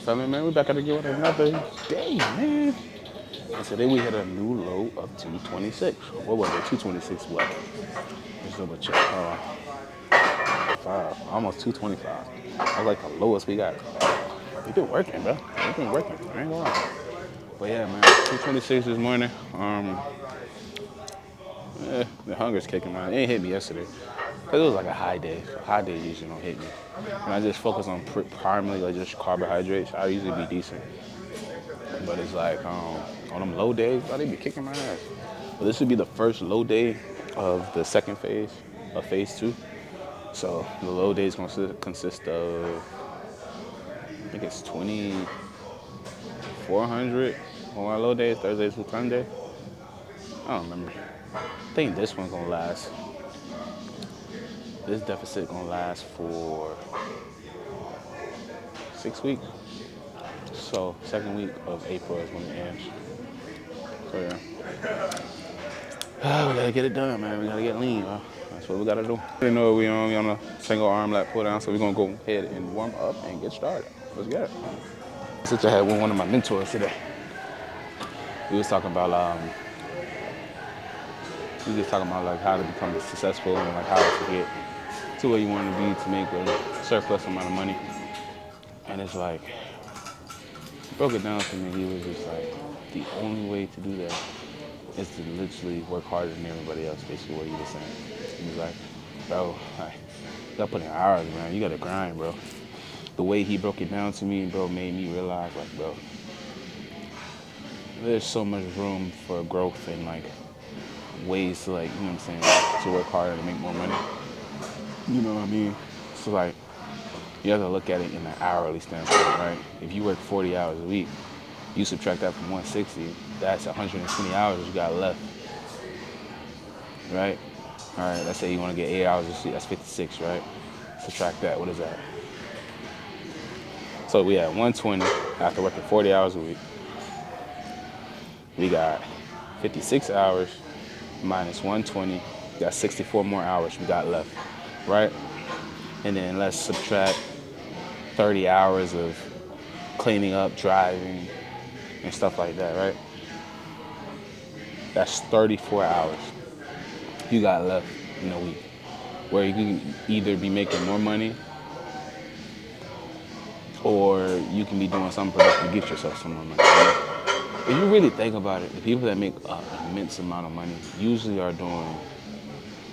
family, man. We back at it again with another day, man. And today we hit a new low of 226. What was it? 226 what? Let's double check. Almost 225. That was like the lowest we got. We've been working, bro. We've been working. I ain't gonna lie. But yeah, man. 226 this morning. The hunger's kicking, man. It ain't hit me yesterday. Cause it was like a high day. High days usually don't hit me. And I just focus on primarily like just carbohydrates. I usually be decent. But it's like on them low days, bro, they be kicking my ass. But this would be the first low day of the second phase of phase 2. So the low days consist of, I think it's 2,400 on my low days, Thursday through Sunday. I don't remember. I think this one's gonna last. This deficit gonna last for 6 weeks. So second week of April is when it ends. So yeah. We gotta get it done, man. We gotta get lean, bro. That's what we gotta do. You know we on a single arm lat pull down, so we're gonna go ahead and warm up and get started. Let's get it. Since I had one of my mentors today. We was talking about like how to become successful and like how to get to where you want to be to make a surplus amount of money. And it's like, he broke it down to me. He was just like, the only way to do that is to literally work harder than everybody else, basically what he was saying. He was like, bro, like, you gotta put in hours, man. You gotta grind, bro. The way he broke it down to me, bro, made me realize, like, bro, there's so much room for growth and like ways to, like, you know what I'm saying, to work harder to make more money. You know what I mean? So like, you have to look at it in an hourly standpoint, right? If you work 40 hours a week, you subtract that from 160, that's 120 hours you got left, right? All right, let's say you want to get 8 hours of sleep, that's 56, right? Subtract that, what is that? So we at 120 after working 40 hours a week. We got 56 hours minus 120, we got 64 more hours we got left, right? And then let's subtract 30 hours of cleaning up, driving, and stuff like that, right? That's 34 hours you got left in a week, where you can either be making more money or you can be doing something productive to get yourself some more money. Right? If you really think about it, the people that make an immense amount of money usually are doing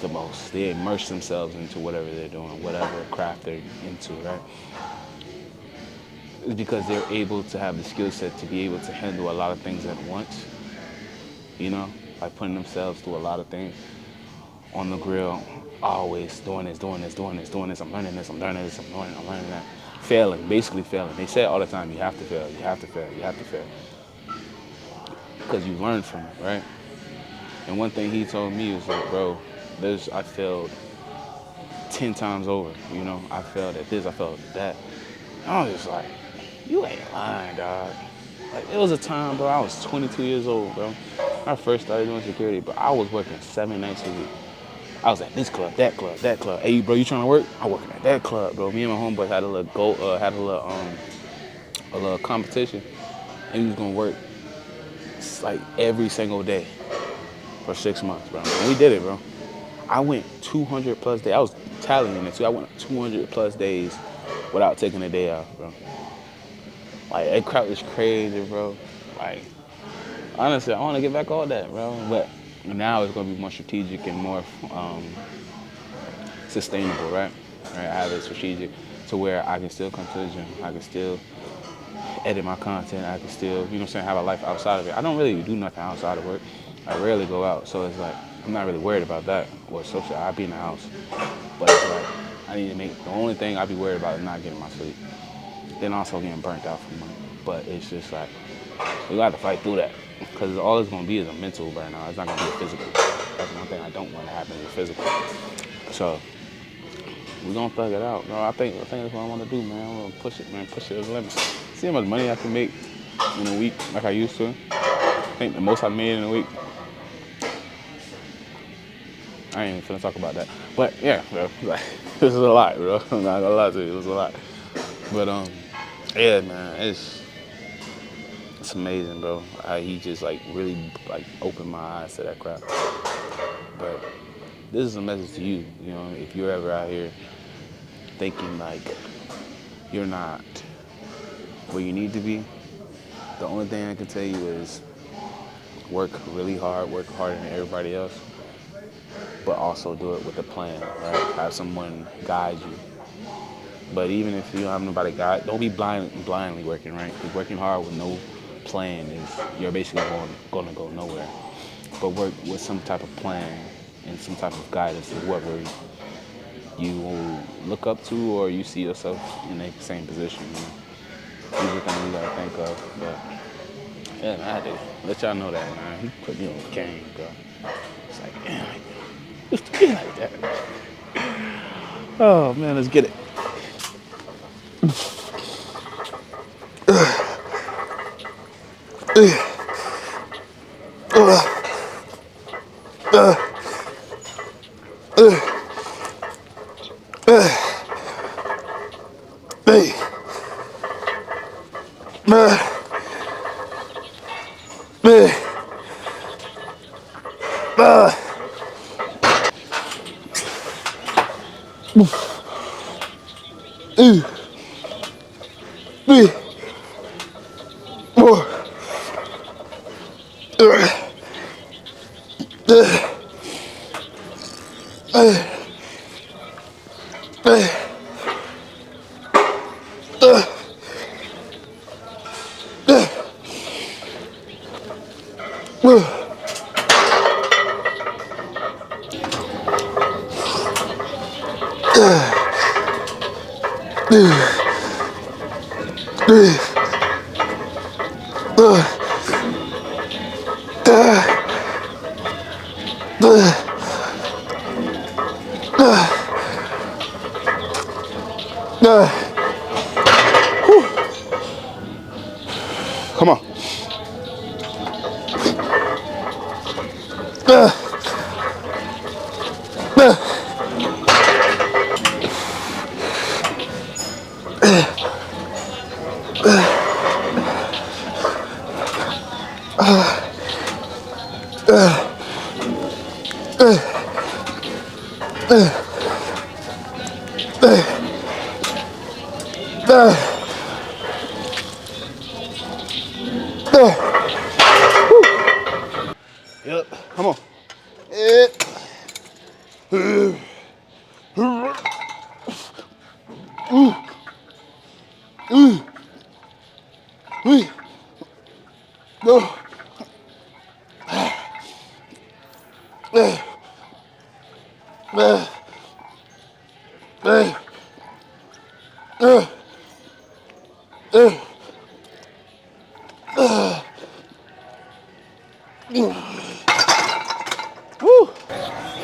the most. They immerse themselves into whatever they're doing, whatever craft they're into, right? It's because they're able to have the skill set to be able to handle a lot of things at once, you know, like putting themselves through a lot of things on the grill, always doing this, I'm learning this, I'm learning this, I'm learning that. Failing, basically failing. They say it all the time, you have to fail, you have to fail, you have to fail. Because you learn from it, right? And one thing he told me was like, bro, I failed 10 times over, you know? I failed at this, I failed at that. I was just like, you ain't lying, dog. Like, it was a time, bro, I was 22 years old, bro. I first started doing security, but I was working 7 nights a week. I was at this club, that club, that club. Hey, bro, you trying to work? I'm working at that club, bro. Me and my homeboys had a little competition, and we was gonna work like every single day for 6 months, bro. And we did it, bro. I went 200 plus days. I was tallying it too. I went 200 plus days without taking a day off, bro. Like, that crap was crazy, bro. Like, honestly, I want to get back all that, bro. But now it's going to be more strategic and more sustainable, right? I have it strategic to where I can still come to the gym. I can still edit my content. I can still, you know what I'm saying, have a life outside of it. I don't really do nothing outside of work. I rarely go out. So it's like, I'm not really worried about that. Or social, I'll be in the house. But it's like, I need to the only thing I'd be worried about is not getting my sleep. Then also getting burnt out from money. But it's just like, we got to fight through that. Because all it's going to be is a mental burnout. It's not going to be a physical. That's one thing I don't want to happen is physical. So, we're going to thug it out, bro. I think that's what I want to do, man. I'm going to push it, man. Push it to the limit. See how much money I can make in a week like I used to. I think the most I made in a week. I ain't even finna talk about that. But, yeah, bro. Like, this is a lot, bro. I'm not going to lie to you. It was a lot. But, Yeah, man, it's amazing, bro. He just like really like opened my eyes to that crap. But this is a message to you. You know, if you're ever out here thinking like you're not where you need to be, the only thing I can tell you is work really hard, work harder than everybody else, but also do it with a plan, right? Have someone guide you. But even if you don't have nobody guide, don't be blindly working, right? Because working hard with no plan is you're basically going to go nowhere. But work with some type of plan and some type of guidance to whoever you will look up to or you see yourself in the same position. You know? These are things you gotta think of. But yeah, man, I had to let y'all know that, man. He put me on game, bro. It's like, damn, I used to be like that. Oh man, let's get it. Hey, man, man, man. Me, more, Come on. Yep. Come on. No. Woo.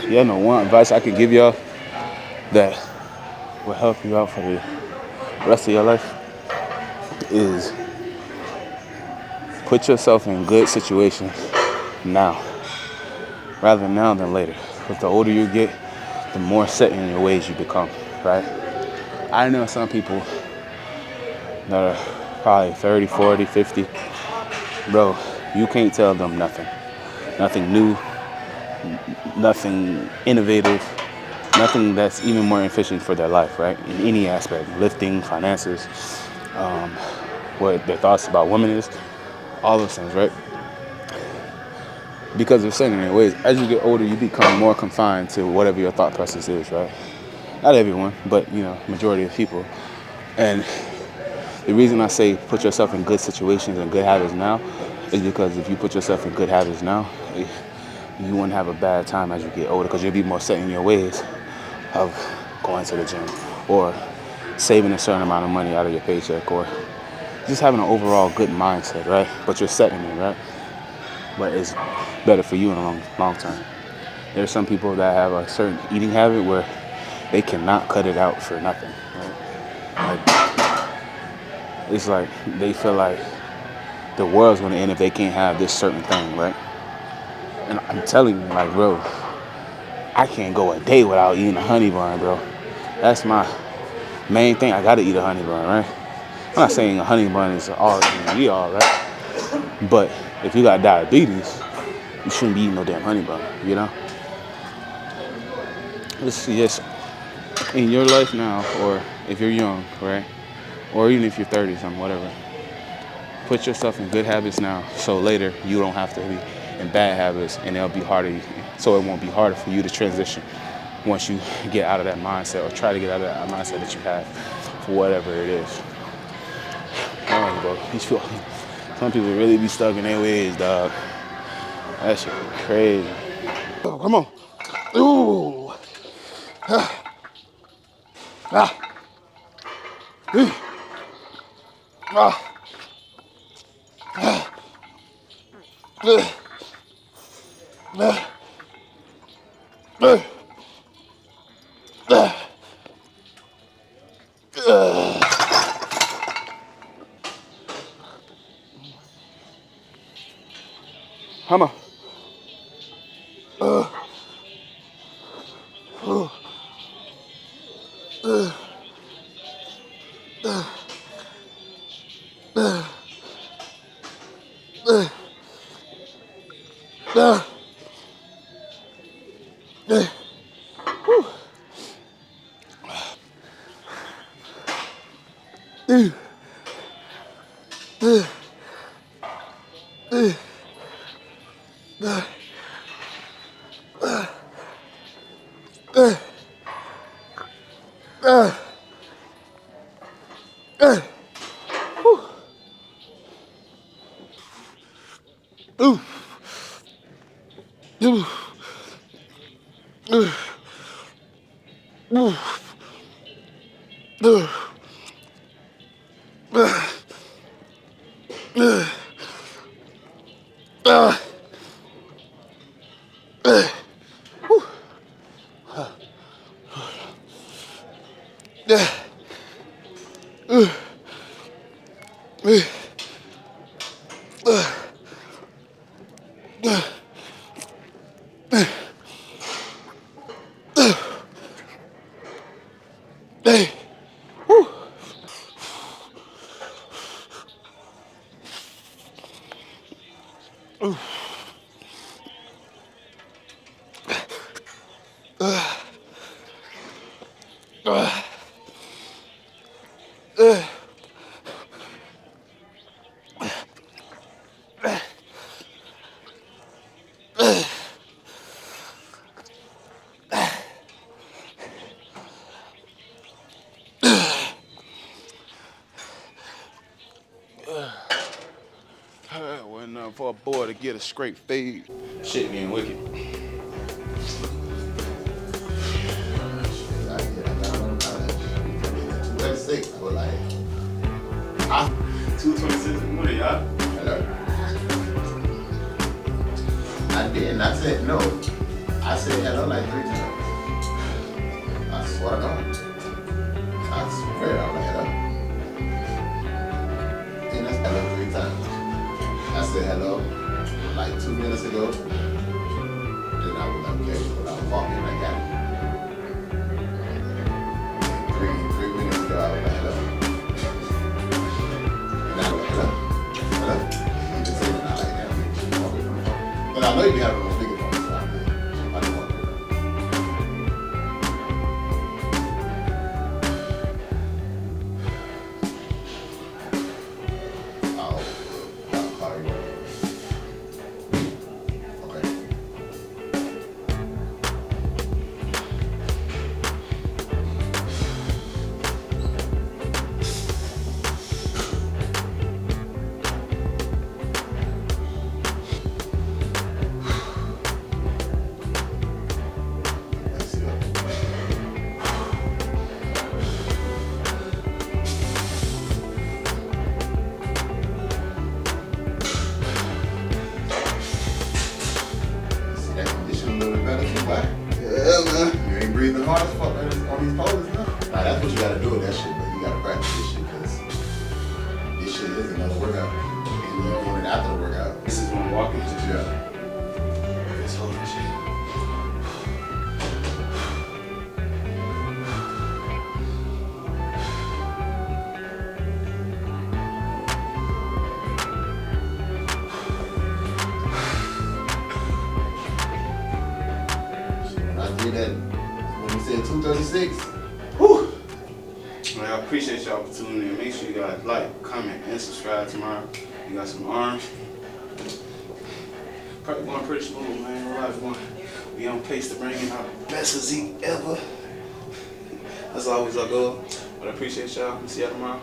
Yeah, no, one advice I could give y'all that will help you out for the rest of your life is put yourself in good situations now, rather now than later. Because the older you get, the more set in your ways you become, right? I know some people that are probably 30, 40, 50. Bro, you can't tell them nothing. Nothing new, nothing innovative, nothing that's even more efficient for their life, right? In any aspect, lifting, finances, what their thoughts about women is, all those things, right? Because they're set in their ways. As you get older, you become more confined to whatever your thought process is, right? Not everyone, but majority of people. And the reason I say put yourself in good situations and good habits now is because if you put yourself in good habits now, you won't have a bad time as you get older because you'll be more set in your ways of going to the gym or saving a certain amount of money out of your paycheck or just having an overall good mindset, right? But you're set in it, right? But it's better for you in the long term. There's some people that have a certain eating habit where they cannot cut it out for nothing, right? Like, it's like they feel like the world's gonna end if they can't have this certain thing, right? And I'm telling you, like, bro, I can't go a day without eating a honey bun, bro. That's my main thing. I gotta eat a honey bun, right? I'm not saying a honey bun is all be all, right? But if you got diabetes, you shouldn't be eating no damn honey bun, you know? This is just in your life now, or if you're young, right? Or even if you're 30 something, whatever. Put yourself in good habits now, so later you don't have to be in bad habits, and it'll be harder. So it won't be harder for you to transition once you get out of that mindset, or try to get out of that mindset that you have for whatever it is. All right, bro. Some people really be stuck in their ways, dog. That shit is crazy. Oh, come on. Ooh. Ah. Ah. Ah. Come on. Wasn't nothing for a boy to get a straight fade. Shit being wicked. I was like, 226 in the morning, y'all. hello. I didn't. I said no. I said hello like 3 times. I swear to God. I swear I was like, hello. Then I said hello 3 times. I said hello like 2 minutes ago. Then I was like, okay, when I was walking, I got it. And 3 minutes ago, I was like, hello. And I was like, hello. Hello. You just saying I like that. Walking from the phone. But I know you be having a speakerphone, so I didn't want to do that. I'll call you. Okay. Let's see. See that condition a little bit better too, boy? Yeah, man. You ain't breathing hard as fuck on these poses, no? Nah, that's what you gotta do with that shit, but you gotta practice this shit, because this shit is another workout. And you're doing it after the workout. This is when I'm walking. Yeah. This whole shit. did that when we said 236. Whew. Well, I appreciate y'all for tuning in. Make sure you guys like, comment, and subscribe tomorrow. You got some arms. Probably going pretty smooth, man. We on pace to bring in our best physique ever. That's always our goal. But I appreciate y'all. See y'all tomorrow.